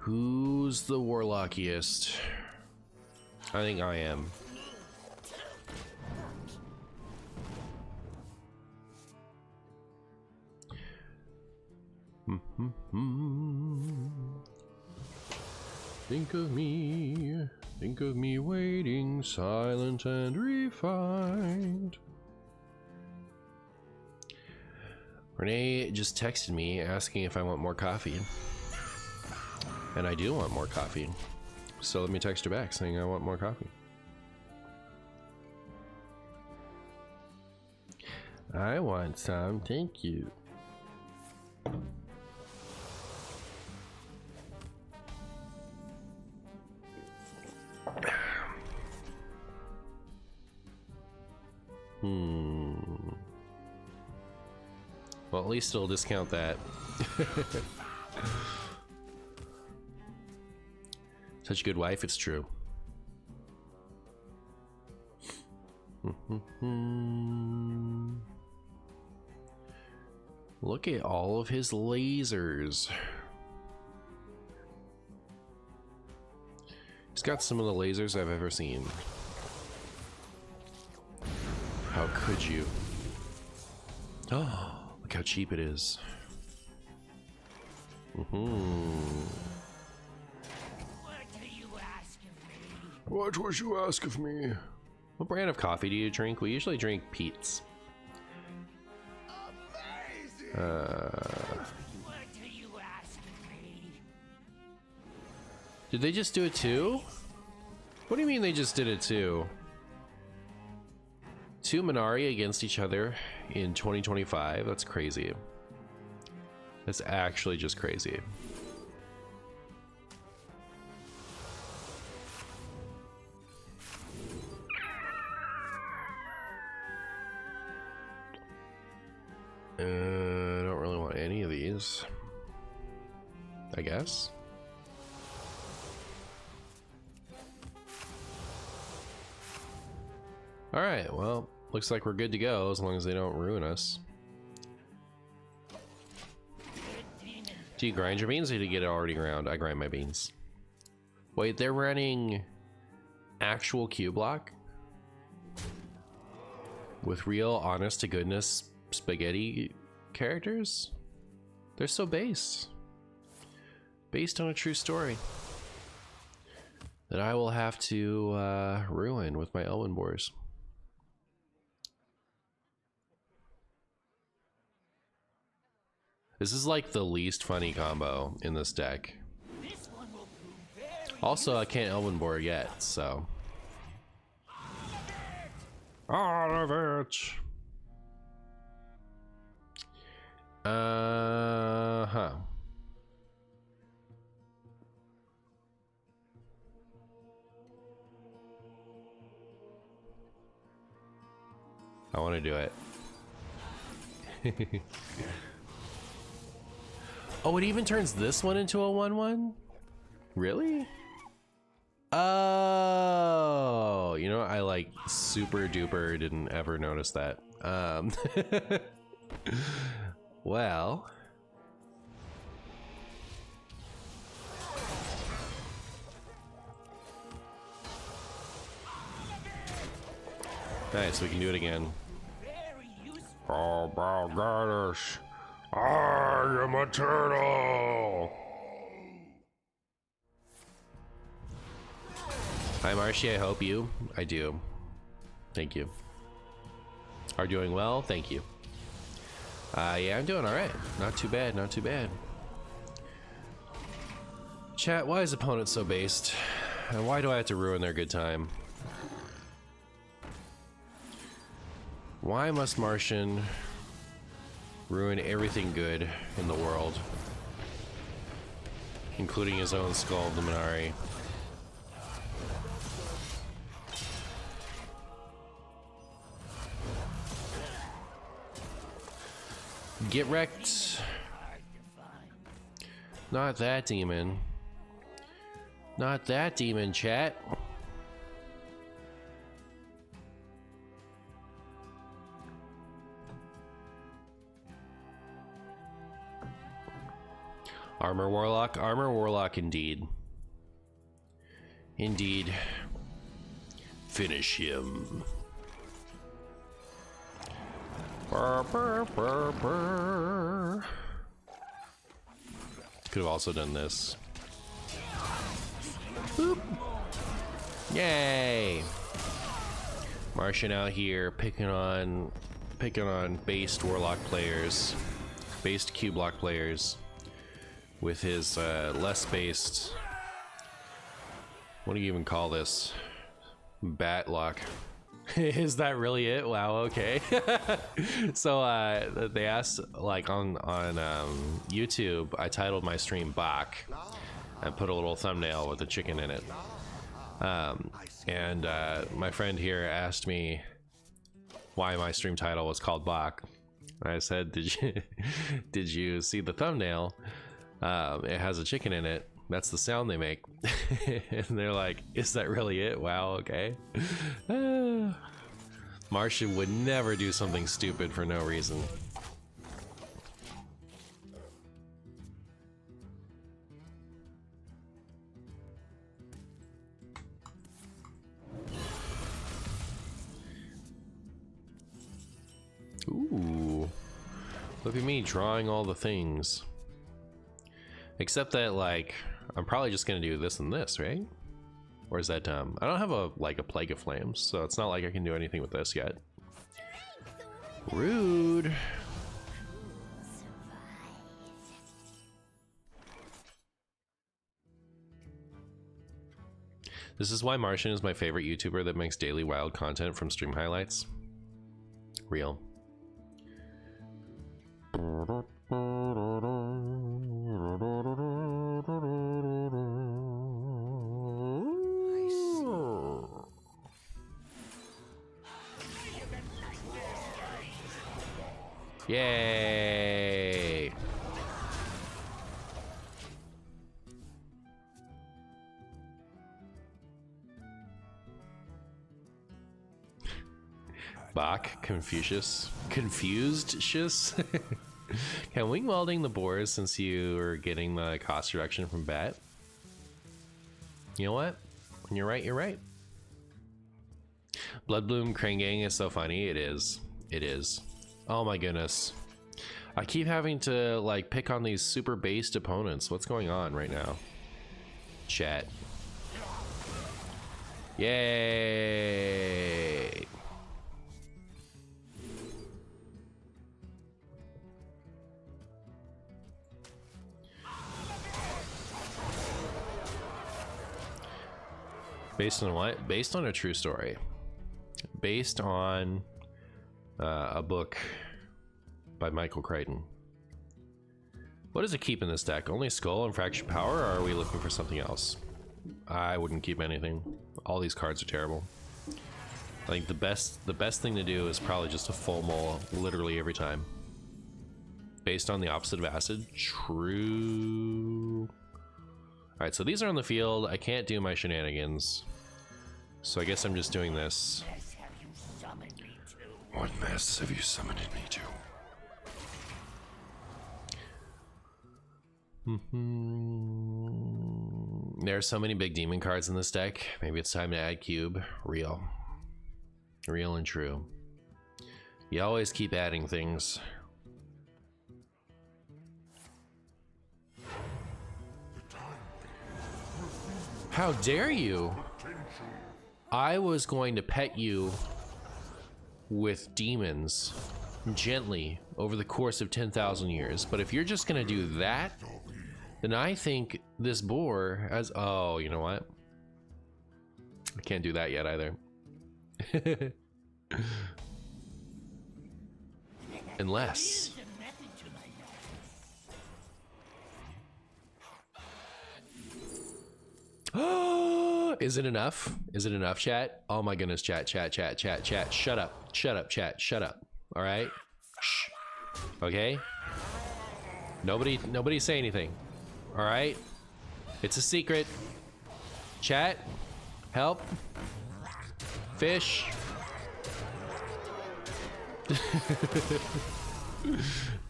Who's the Warlockiest? I think I am. Think of me waiting, silent and refined. Renee just texted me asking if I want more coffee. And I do want more coffee. So let me text her back saying I want more coffee. I want some, thank you. Well, at least it'll discount that. Such a good wife, it's true. Look at all of his lasers. He's got some of the lasers I've ever seen. How could you? Oh, look how cheap it is. What do you ask of me? What would you ask of me? What brand of coffee do you drink? We usually drink Pete's. What do you ask of me? Did they just do it too? What do you mean they just did it too? Two Minari against each other in 2025. That's crazy. That's actually just crazy. I don't really want any of these, I guess. All right, well, looks like we're good to go as long as they don't ruin us. Do you grind your beans or do you get it already ground? I grind my beans. Wait, they're running actual Q block? With real, honest to goodness spaghetti characters? They're so based. Based on a true story. That I will have to ruin with my Elven Boars. This is like the least funny combo in this deck. Also, I can't Elven Boar yet, so. All of it. Huh. I want to do it. Oh, it even turns this one into a 1/1? Really? Oh, you know, I like super duper didn't ever notice that. Well. Nice, we can do it again. Oh my gosh. I am a turtle. Hi Marcy, I hope you, I do. Thank you. Are doing well, thank you. Yeah, I'm doing alright. Not too bad, not too bad. Chat, why is opponent so based? And why do I have to ruin their good time? Why must Martian ruin everything good in the world? Including his own skull, the Minari. Get wrecked. Not that demon. Not that demon, chat. Armor Warlock indeed. Indeed. Finish him. Burr, burr, burr, burr. Could have also done this. Boop. Yay! Martian out here picking on based Warlock players, based Q block players, with his less based. What do you even call this? Bat lock. Is that really it? Wow. Okay. So they asked, like, on YouTube, I titled my stream Bach and put a little thumbnail with a chicken in it. And my friend here asked me why my stream title was called Bach. I said, did you see the thumbnail? It has a chicken in it. That's the sound they make. And they're like, is that really it? Wow, okay. Martian would never do something stupid for no reason. Ooh, look at me drawing all the things. Except that, like, I'm probably just gonna do this and this, right? Or is that dumb? I don't have a Plague of Flames, so it's not like I can do anything with this yet. Rude. This is why Martian is my favorite YouTuber that makes daily wild content from stream highlights. Real. Yay! Bach, Confucius, Confused-cious. Can wing welding the boars since you are getting the cost reduction from Bat? You know what? When you're right, you're right. Bloodbloom Crane Gang is so funny. It is. It is. Oh my goodness. I keep having to, like, pick on these super based opponents. What's going on right now? Chat. Yay! Based on what? Based on a true story. Based on a book by Michael Crichton. What does it keep in this deck? Only Skull and Fractured Power, or are we looking for something else? I wouldn't keep anything. All these cards are terrible. I think the best thing to do is probably just a full mull literally every time. Based on the opposite of acid. True. Alright, so these are on the field. I can't do my shenanigans. So I guess I'm just doing this. What mess have you summoned me to? There are so many big demon cards in this deck. Maybe it's time to add cube. Real. Real and true. You always keep adding things. How dare you? I was going to pet you with demons gently over the course of 10,000 years, but if you're just gonna do that, then I think this boar has... Oh, you know what? I can't do that yet either. Unless... Is it enough? Is it enough, chat? Oh my goodness, chat. Shut up, chat, shut up. All right? Shh. Okay? Nobody say anything. All right? It's a secret. Chat, help. Fish.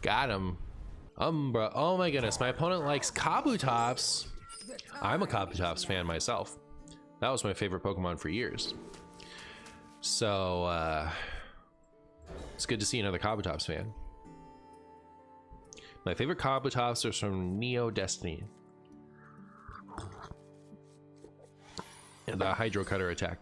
Got him. Umbra. Oh my goodness, my opponent likes Kabutops. I'm a Kabutops fan myself. That was my favorite Pokemon for years. So, it's good to see another Kabutops fan. My favorite Kabutops are from Neo Destiny. And the Hydro Cutter attack.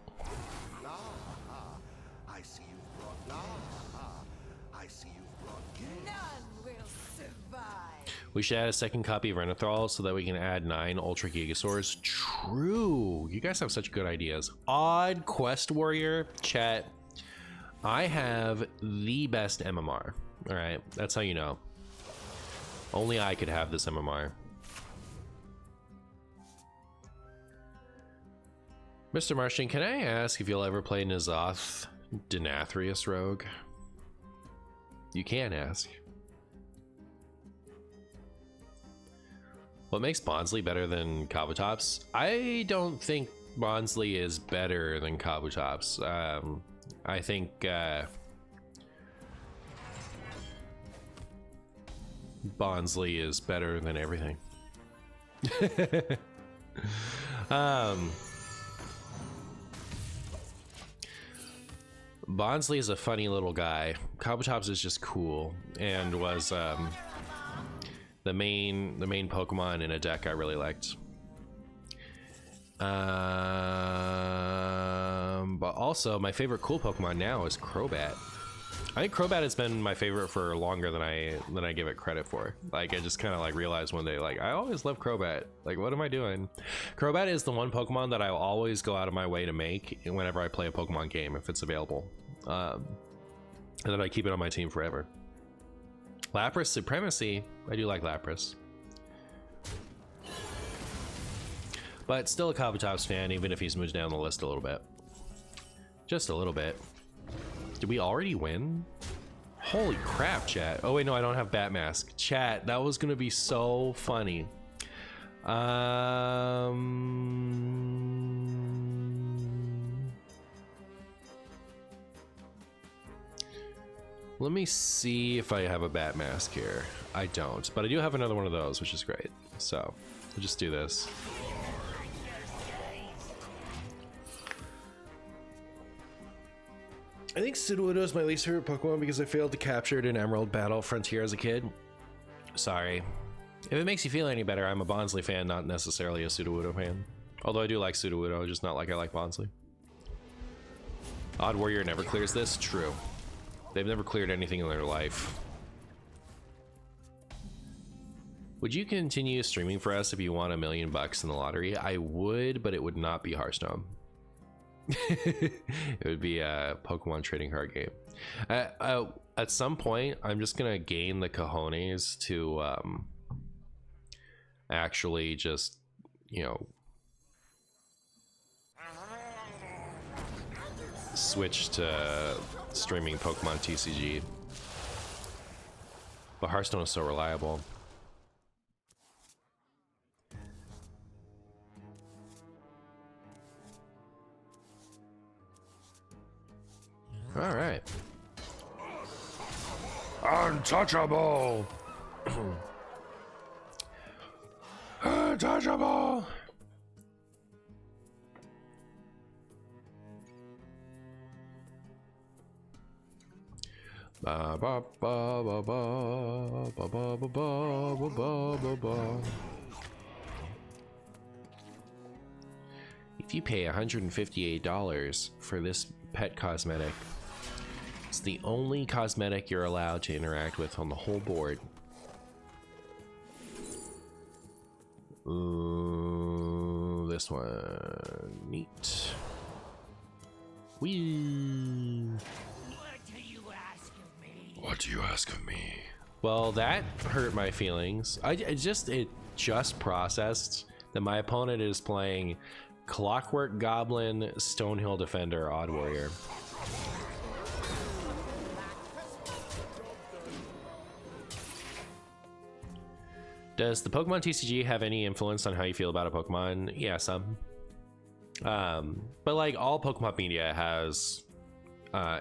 We should add a second copy of Renethral so that we can add 9 Ultra Gigasaurs. True. You guys have such good ideas. Odd Quest Warrior, chat. I have the best MMR. All right, that's how you know. Only I could have this MMR. Mr. Martian, can I ask if you'll ever play N'Zoth Denathrius Rogue? You can ask. What makes Bonsly better than Kabutops? I don't think Bonsly is better than Kabutops. I think Bonsly is better than everything. Bonsly is a funny little guy. Kabutops is just cool and was the main Pokemon in a deck I really liked. But also my favorite cool Pokemon now is Crobat. I think Crobat has been my favorite for longer than I give it credit for. Like, I just kind of like realized one day, like, I always love Crobat. Like, what am I doing? Crobat is the one Pokemon that I will always go out of my way to make whenever I play a Pokemon game if it's available. And then I keep it on my team forever. Lapras Supremacy. I do like Lapras. But still a Kabutops fan, even if he's moved down the list a little bit. Just a little bit. Did we already win? Holy crap, chat. Oh wait, no, I don't have Bat Mask. Chat, that was gonna be so funny. Let me see if I have a Bat Mask here. I don't, but I do have another one of those, which is great. So, we'll just do this. I think Sudowoodo is my least favorite Pokemon because I failed to capture it in Emerald Battle Frontier as a kid. Sorry. If it makes you feel any better, I'm a Bonsly fan, not necessarily a Sudowoodo fan. Although I do like Sudowoodo, just not like I like Bonsly. Odd Warrior never clears this? True. They've never cleared anything in their life. Would you continue streaming for us if you won $1 million in the lottery? I would, but it would not be Hearthstone. It would be a Pokemon trading card game. At some point, I'm just gonna gain the cojones to actually just, you know, switch to streaming Pokemon TCG. But Hearthstone is so reliable. All right. Untouchable. Untouchable. Ba ba ba ba ba ba ba ba ba ba ba. If you pay $158 for this pet cosmetic, it's the only cosmetic you're allowed to interact with on the whole board. Ooh, this one. Neat. Whee! What do you ask of me? Well, that hurt my feelings. It just processed that my opponent is playing Clockwork Goblin, Stonehill Defender, Odd Warrior. Does the Pokemon TCG have any influence on how you feel about a Pokemon? Yeah, some. But like all Pokemon media has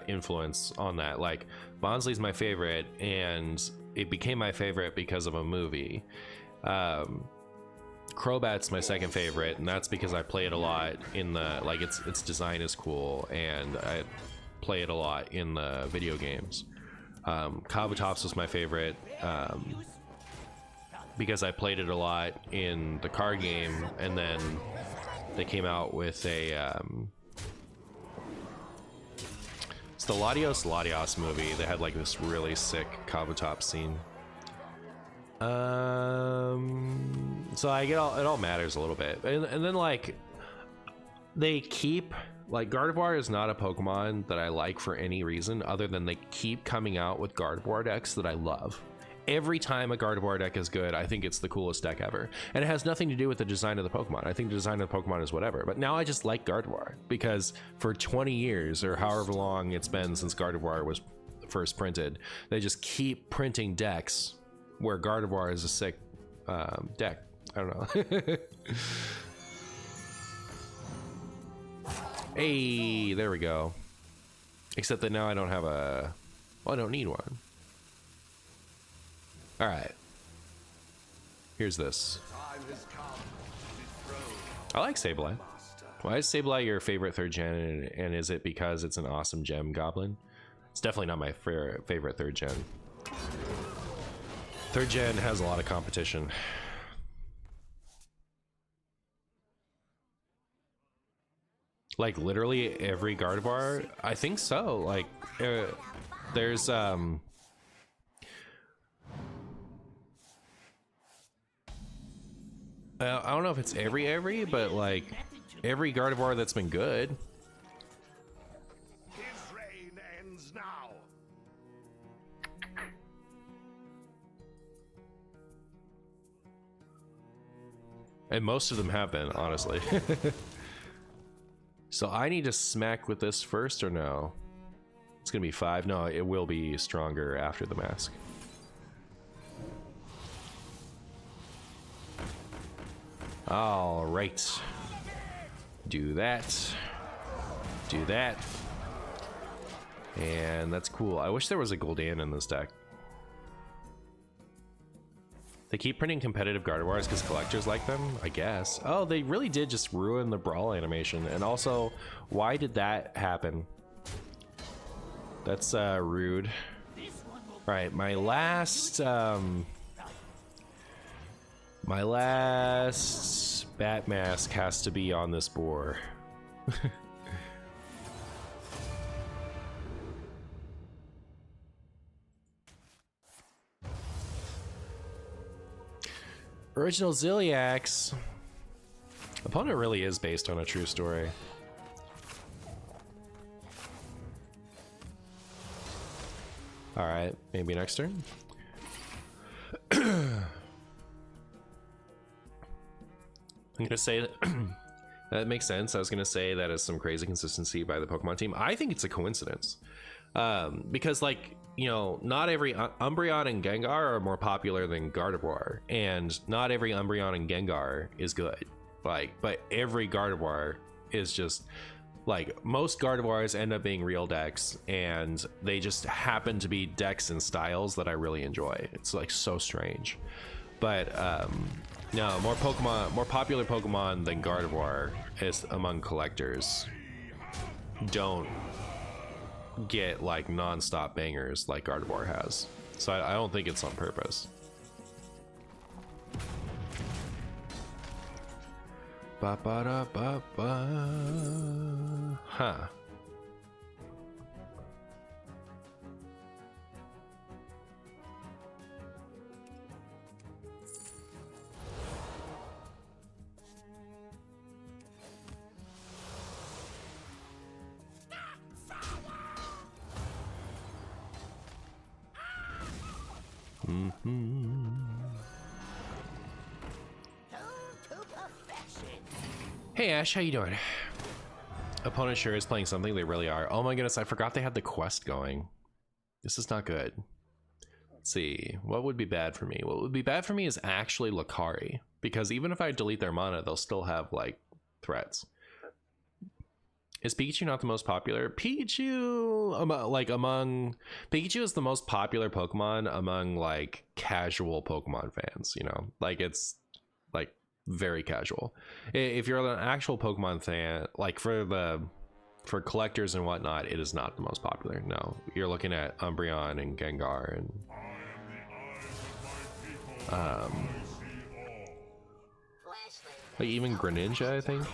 influence on that. Like Bonsly's my favorite, and it became my favorite because of a movie. Crobat's my second favorite, and that's because I play it a lot in the, like, its design is cool, and I play it a lot in the video games. Kabutops was my favorite because I played it a lot in the card game, and then they came out with a it's the Latios movie. They had like this really sick Kabutops scene. So I get it all matters a little bit, and then like they keep, like, Gardevoir is not a Pokemon that I like for any reason other than they keep coming out with Gardevoir decks that I love. Every time a Gardevoir deck is good, I think it's the coolest deck ever. And it has nothing to do with the design of the Pokemon. I think the design of the Pokemon is whatever. But now I just like Gardevoir because for 20 years or however long it's been since Gardevoir was first printed, they just keep printing decks where Gardevoir is a sick deck. I don't know. Hey, there we go. Except that now I don't have a... Well, I don't need one. Alright. Here's this. I like Sableye. Why is Sableye your favorite 3rd gen, and is it because it's an awesome gem goblin? It's definitely not my favorite 3rd gen. 3rd gen has a lot of competition. Like literally every Gardevoir, I think so. Like there's I don't know if it's every, but like every Gardevoir that's been good. His reign ends now. And most of them have been, honestly. So I need to smack with this first or no? It's gonna be 5. No, it will be stronger after the mask. All right. Do that. Do that. And that's cool. I wish there was a Gul'dan in this deck. They keep printing competitive Gardevoirs because collectors like them, I guess. Oh, they really did just ruin the Brawl animation. And also, why did that happen? That's rude. Right, my last bat mask has to be on this boar. Original Zilliax. Opponent really is based on a true story. All right, maybe next turn. I'm gonna say that that makes sense. I was gonna say that is some crazy consistency by the Pokemon team. I think it's a coincidence because, like, you know, not every Umbreon and Gengar are more popular than Gardevoir, and not every Umbreon and Gengar is good. Like, but every Gardevoir is just like, most Gardevoirs end up being real decks, and they just happen to be decks and styles that I really enjoy. It's like so strange, but no, more popular Pokemon than Gardevoir is among collectors don't get like non-stop bangers like Gardevoir has. So I don't think it's on purpose. Ba ba da ba ba. Huh. Hey Ash, how you doing? Opponent sure is playing something. They really are. Oh my goodness, I forgot they had the quest going. This is not good. Let's see, what would be bad for me? What would be bad for me is actually Lucario, because even if I delete their mana, they'll still have like threats. Is Pikachu not the most popular? Pikachu is the most popular Pokemon among like casual Pokemon fans, you know, like it's like very casual. If you're an actual Pokemon fan, like for collectors and whatnot, it is not the most popular. No, you're looking at Umbreon and Gengar and like even Greninja, I think.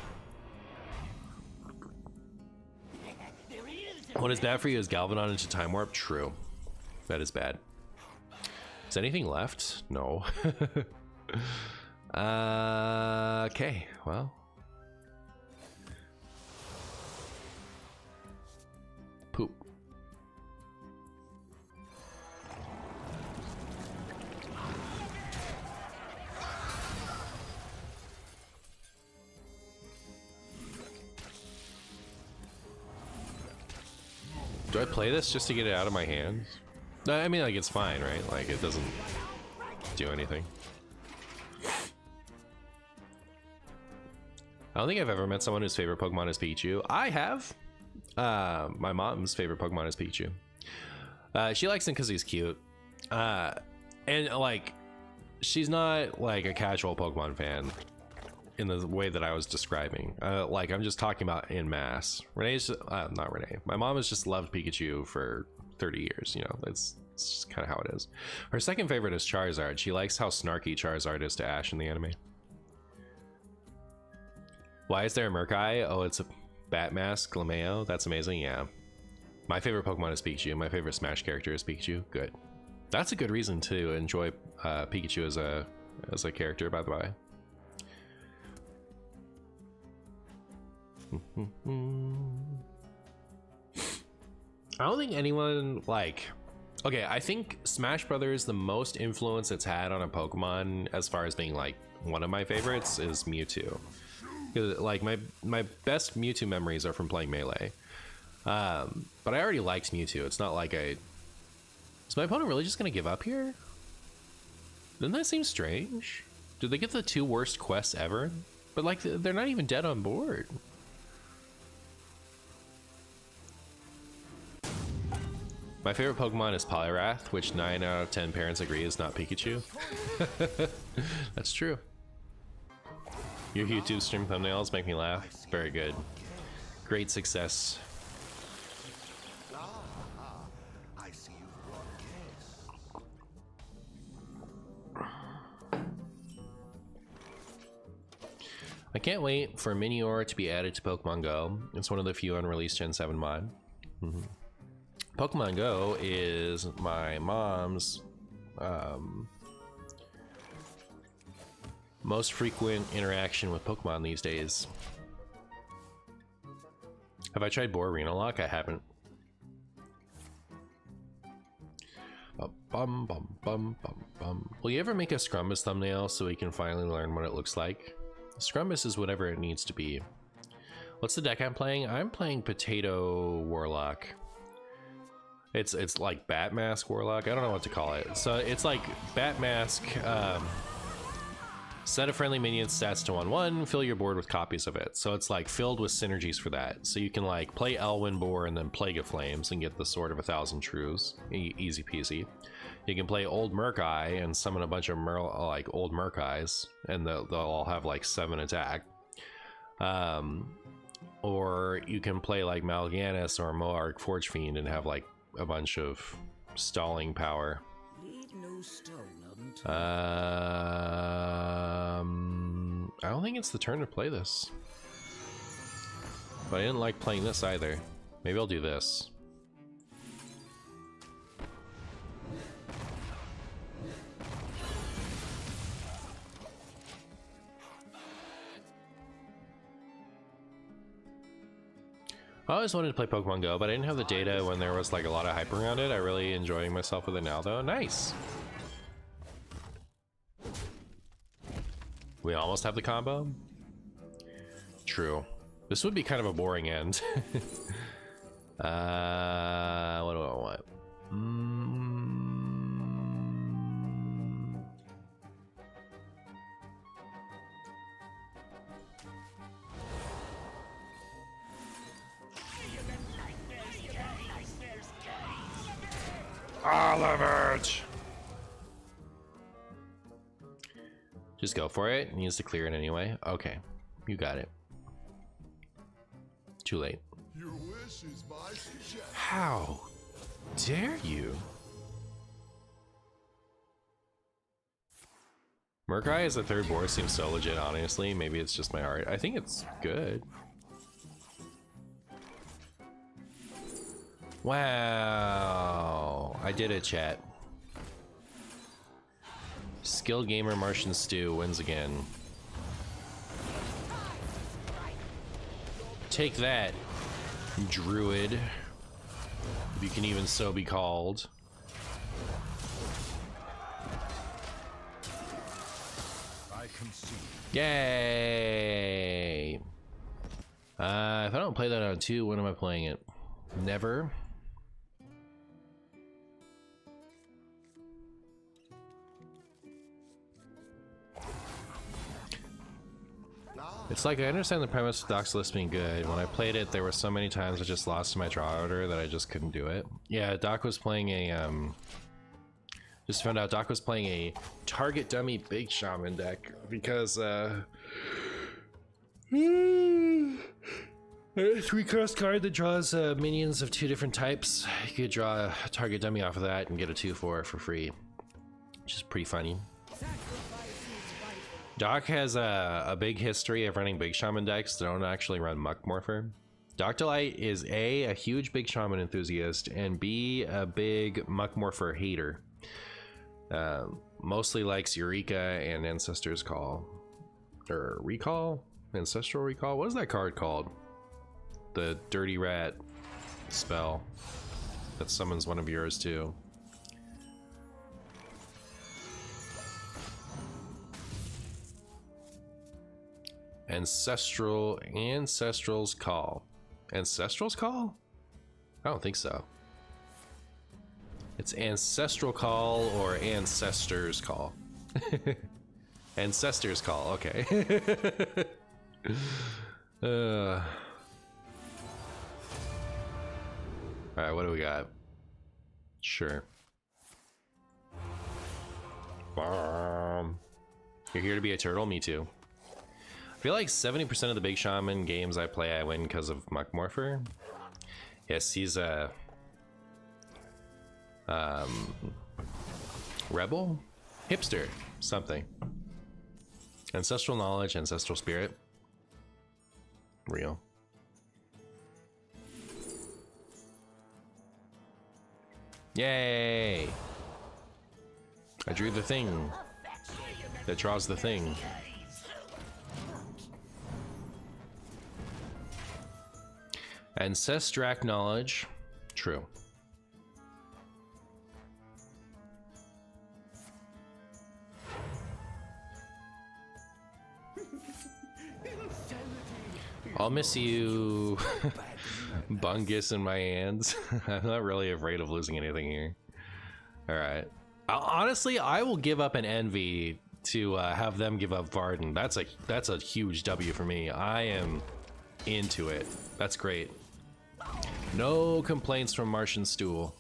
What is bad for you is Galvadon into Time Warp. True. That is bad. Is anything left? No. Okay, well. Poop. Do I play this just to get it out of my hands? No, I mean, like, it's fine, right? Like, it doesn't do anything. I don't think I've ever met someone whose favorite Pokemon is Pikachu. I have. My mom's favorite Pokemon is Pikachu. She likes him because he's cute. And, like, she's not, like, a casual Pokemon fan in the way that I was describing. Like, I'm just talking about en masse. Renee's not Renee. My mom has just loved Pikachu for 30 years, you know. It's just kind of how it is. Her second favorite is Charizard. She likes how snarky Charizard is to Ash in the anime. Why is there a Murkeye? Oh, it's a Bat Mask Lameo. That's amazing. Yeah. My favorite Pokemon is Pikachu. My favorite Smash character is Pikachu. Good. That's a good reason to enjoy Pikachu as a character, by the way. I don't think anyone like. Okay, I think Smash Brothers, the most influence it's had on a Pokemon as far as being like one of my favorites is Mewtwo. Like my best Mewtwo memories are from playing Melee. But I already liked Mewtwo. It's not like is my opponent really just gonna give up here? Doesn't that seem strange? Did they get the 2 worst quests ever? But like they're not even dead on board. My favorite Pokemon is Poliwrath, which 9 out of 10 parents agree is not Pikachu. That's true. Your YouTube stream thumbnails make me laugh. Very good. Great success. I see you've brought guests. I can't wait for Minior to be added to Pokemon Go. It's one of the few unreleased Gen 7 mod. Pokemon Go is my mom's most frequent interaction with Pokemon these days. Have I tried Boar Warlock? I haven't. Bum, bum, bum, bum, bum. Will you ever make a Scrumbus thumbnail so we can finally learn what it looks like? Scrumbus is whatever it needs to be. What's the deck I'm playing? I'm playing Potato Warlock. It's like Bat Mask Warlock. I don't know what to call it. So it's like Bat Mask. Set of friendly minions stats to 1/1, fill your board with copies of it. So it's like filled with synergies for that. So you can like play Elwyn Boar and then Plague of Flames and get the Sword of 1,000 Truths. Easy peasy. You can play Old Murkeye and summon a bunch of old Murkeyes, and they'll all have like 7 attack. Or you can play like Mal'Ganis or Moarg Forge Fiend and have like a bunch of stalling power. I don't think it's the turn to play this, but I didn't like playing this either. Maybe I'll do this. I always wanted to play Pokemon Go, but I didn't have the data when there was like a lot of hype around it. I really enjoying myself with it now though. Nice. We almost have the combo. True. This would be kind of a boring end. What do I want? All of it! Just go for it. It needs to clear it anyway. Okay, you got it. Too late. Your wish is my suggestion. How dare you? Murkai as the third boar seems so legit, honestly. Maybe it's just my art. I think it's good. Wow. I did it, chat. Skilled gamer MartianBuu wins again. Take that, druid. If you can even so be called. I concede. Yay! If I don't play that on 2, when am I playing it? Never. It's like I understand the premise of Doc's list being good. When I played it, there were so many times I just lost my draw order that I just couldn't do it. Yeah, Doc was playing a just found out Doc was playing a target dummy big shaman deck because 3 cost card that draws minions of 2 different types. You could draw a target dummy off of that and get a 2/4 for free, which is pretty funny. Doc has a big history of running big shaman decks that don't actually run Muck Morpher. Doctolite is a huge big shaman enthusiast, and B, a big Muck Morpher hater. Mostly likes Eureka and Ancestor's Call. Or Recall? Ancestral Recall? What is that card called? The Dirty Rat spell that summons one of yours too. Ancestral's Call. Ancestral's Call? I don't think so. It's Ancestral Call or Ancestor's Call. Ancestor's Call, okay. Alright, what do we got? Sure. You're here to be a turtle? Me too. I feel like 70% of the big shaman games I play, I win because of Muck Morpher. Yes, he's a rebel, hipster, something. Ancestral knowledge, ancestral spirit. Real. Yay! I drew the thing that draws the thing. Ancestral knowledge. True. I'll miss you, Bungus in my hands. I'm not really afraid of losing anything here. All right. Honestly, I will give up an Envy to have them give up Varden. That's a huge W for me. I am into it. That's great. No complaints from MartianBuu.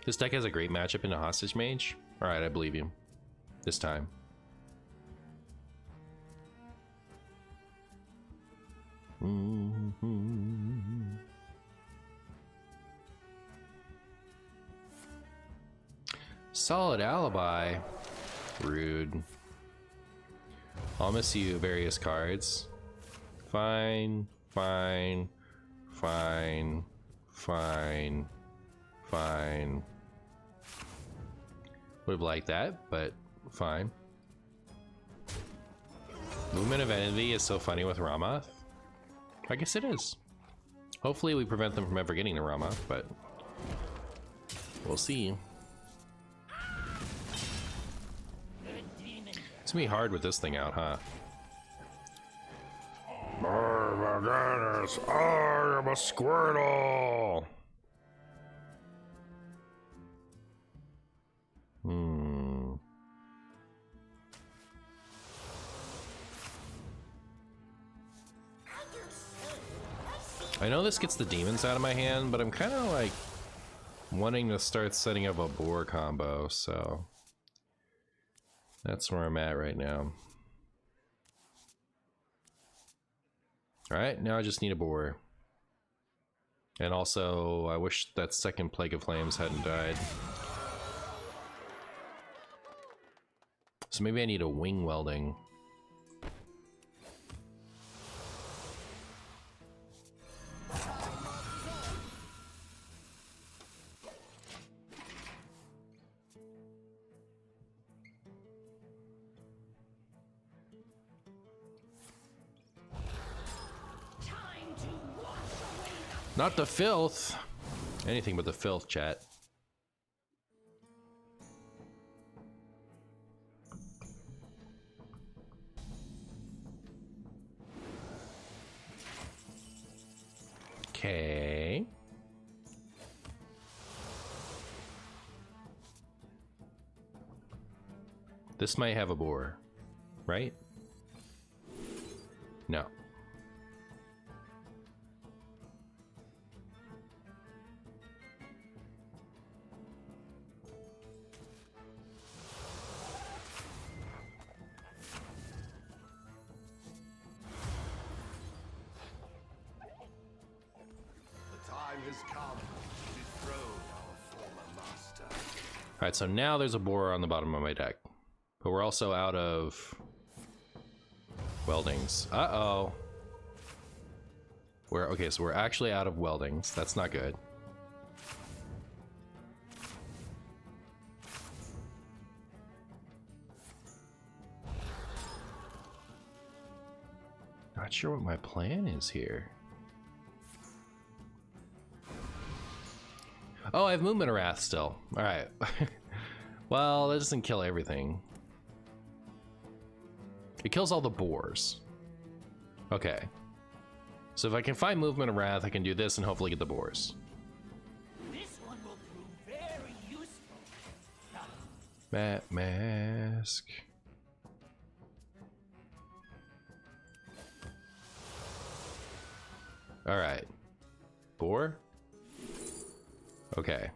This deck has a great matchup into Hostage Mage. Alright, I believe you. This time. Solid alibi. Rude. I'll miss you various cards. Fine, fine, fine, fine, fine. Would have liked that, but fine. Movement of Envy is so funny with Ramath. I guess it is. Hopefully we prevent them from ever getting to Ramath, but we'll see. It's gonna be hard with this thing out, huh? Oh my goodness, I am a Squirtle! I know this gets the demons out of my hand, but I'm kind of like wanting to start setting up a boar combo, so that's where I'm at right now. Alright, now I just need a boar. And also, I wish that second Plague of Flames hadn't died. So maybe I need a wing welding. Not the filth. Anything but the filth, chat. Okay. This might have a boar, right? No. Alright, so now there's a boar on the bottom of my deck. But we're also out of weldings. Uh-oh. Okay, so we're actually out of weldings. That's not good. Not sure what my plan is here. Oh, I have Movement of Wrath still. Alright. Well, that doesn't kill everything. It kills all the boars. Okay. So if I can find Movement of Wrath, I can do this and hopefully get the boars. This one will prove very useful. Mask. Alright. Boar? Okay.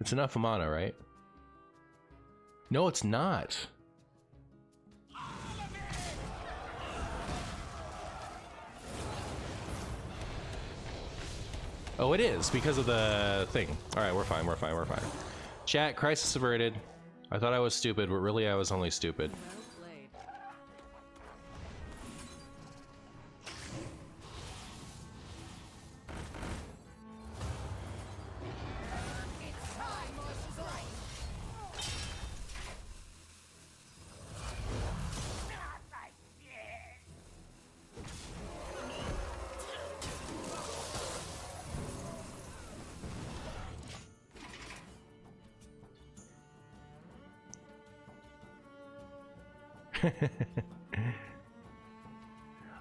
It's enough mana, right? No, it's not. Oh, it is because of the thing. All right, we're fine. We're fine. We're fine. Chat, crisis averted. I thought I was stupid, but really I was only stupid.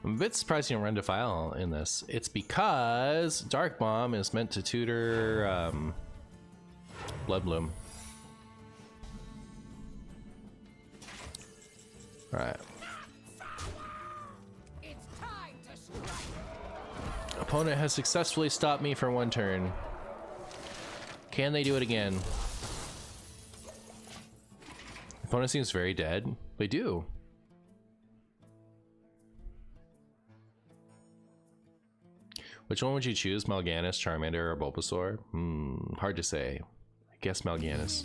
I'm a bit surprised you don't run Defile in this. It's because Dark Bomb is meant to tutor Blood Bloom. Alright. Opponent has successfully stopped me for one turn. Can they do it again? Opponent seems very dead. They do. Which one would you choose? Mal'Ganis, Charmander, or Bulbasaur? Hard to say. I guess Mal'Ganis.